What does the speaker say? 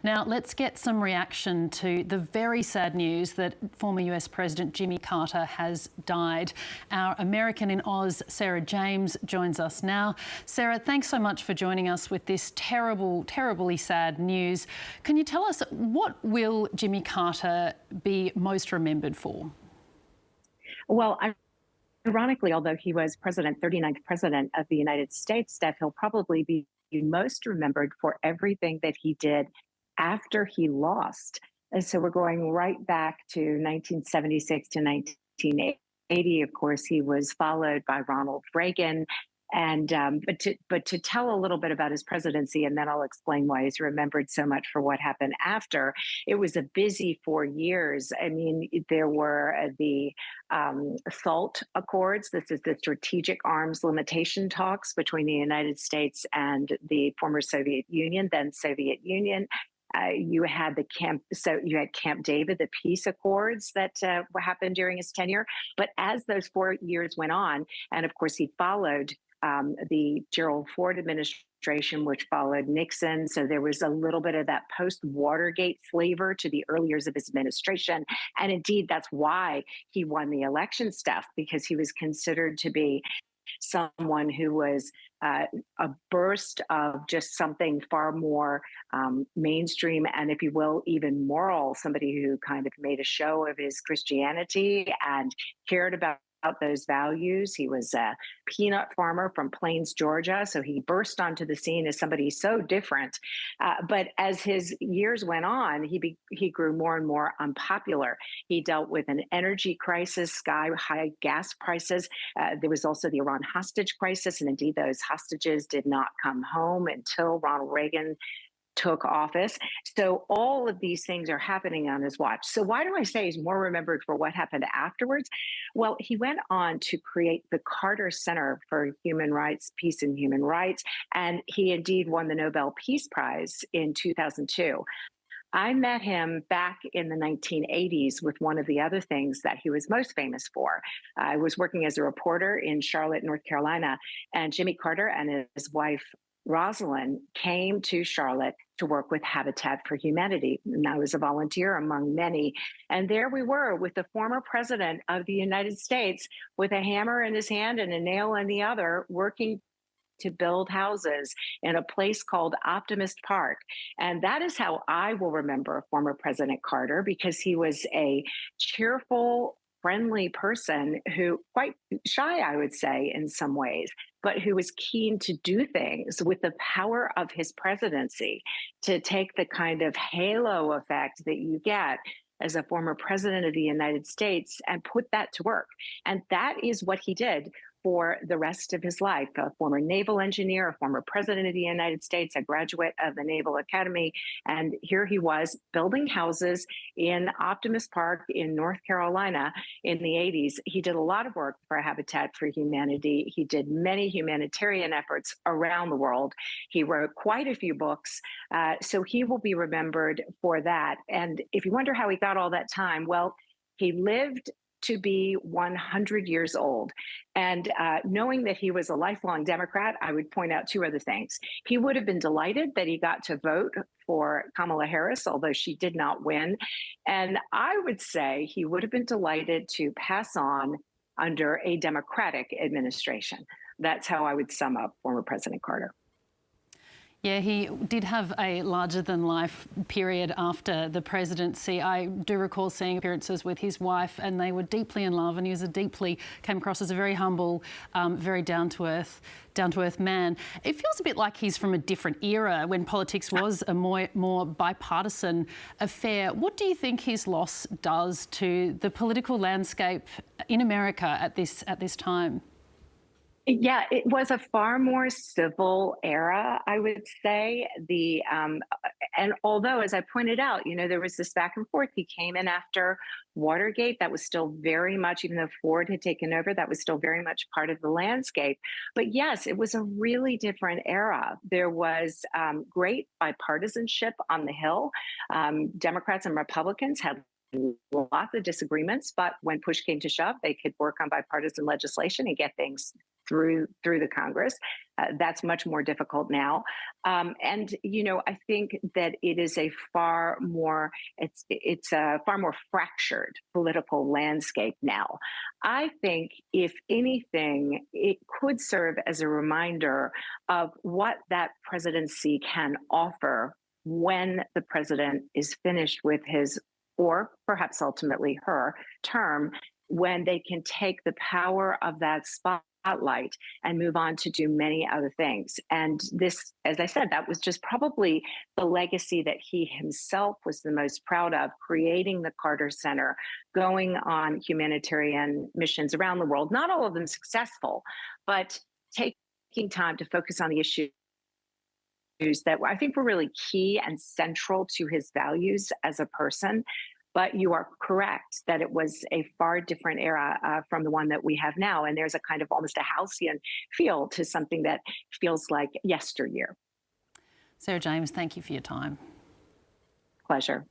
Now, let's get some reaction to the very sad news that former US President Jimmy Carter has died. Our American in Oz, Sara James, joins us now. Sara, thanks so much for joining us with this terribly sad news. Can you tell us, what will Jimmy Carter be most remembered for? Well, ironically, although he was 39th president of the United States, Steph, he'll probably be most remembered for everything that he did after he lost. And so we're going right back to 1976 to 1980. Of course, he was followed by Ronald Reagan. And but to tell a little bit about his presidency, and then I'll explain why he's remembered so much for what happened after. It was a busy 4 years. I mean, there were the SALT Accords. This is the Strategic Arms Limitation talks between the United States and the former Soviet Union, then Soviet Union. You had you had Camp David, the peace accords that happened during his tenure. But as those 4 years went on, and of course he followed the Gerald Ford administration, which followed Nixon. So there was a little bit of that post-Watergate flavor to the early years of his administration. And indeed, that's why he won the election, Steph, because he was considered to be someone who was a burst of just something far more mainstream and, if you will, even moral, somebody who kind of made a show of his Christianity and cared about those values. He was a peanut farmer from Plains, Georgia, so he burst onto the scene as somebody so different. But as his years went on, he grew more and more unpopular. He dealt with an energy crisis, sky-high gas prices. There was also the Iran hostage crisis, and indeed those hostages did not come home until Ronald Reagan took office. So all of these things are happening on his watch. So why do I say he's more remembered for what happened afterwards? Well, he went on to create the Carter Center for Human Rights, Peace and Human Rights, and he indeed won the Nobel Peace Prize in 2002. I met him back in the 1980s with one of the other things that he was most famous for. I was working as a reporter in Charlotte, North Carolina, and Jimmy Carter and his wife, Rosalind, came to Charlotte to work with Habitat for Humanity. And I was a volunteer among many. And there we were with the former president of the United States with a hammer in his hand and a nail in the other, working to build houses in a place called Optimist Park. And that is how I will remember former President Carter, because he was a cheerful, friendly person who, quite shy, I would say, in some ways, but who was keen to do things with the power of his presidency to take the kind of halo effect that you get as a former president of the United States and put that to work. And that is what he did for the rest of his life. A former naval engineer, a former president of the United States, a graduate of the Naval Academy. And here he was building houses in Optimist Park in North Carolina in the 80s. He did a lot of work for Habitat for Humanity. He did many humanitarian efforts around the world. He wrote quite a few books. So he will be remembered for that. And if you wonder how he got all that time, well, he lived to be 100 years old. And knowing that he was a lifelong Democrat, I would point out two other things. He would have been delighted that he got to vote for Kamala Harris, although she did not win. And I would say he would have been delighted to pass on under a Democratic administration. That's how I would sum up former President Carter. Yeah, he did have a larger-than-life period after the presidency. I do recall seeing appearances with his wife, and they were deeply in love, and he was came across as a very humble, very down-to-earth man. It feels a bit like he's from a different era when politics was a more bipartisan affair. What do you think his loss does to the political landscape in America at this time? Yeah, it was a far more civil era, I would say. And although, as I pointed out, there was this back and forth. He came in after Watergate. That was still very much, even though Ford had taken over, that was still very much part of the landscape. But yes, it was a really different era. There was great bipartisanship on the Hill. Democrats and Republicans had lots of disagreements, but when push came to shove, they could work on bipartisan legislation and get things through the Congress. That's much more difficult now. And I think that it is a far more it's a far more fractured political landscape now. I think, if anything, it could serve as a reminder of what that presidency can offer when the president is finished with his, or perhaps ultimately her, term, when they can take the power of that spotlight and move on to do many other things. And this, as I said, that was just probably the legacy that he himself was the most proud of, creating the Carter Center, going on humanitarian missions around the world, not all of them successful, but taking time to focus on the issues that I think were really key and central to his values as a person. But you are correct that it was a far different era from the one that we have now. And there's a kind of almost a halcyon feel to something that feels like yesteryear. Sarah James, thank you for your time. Pleasure.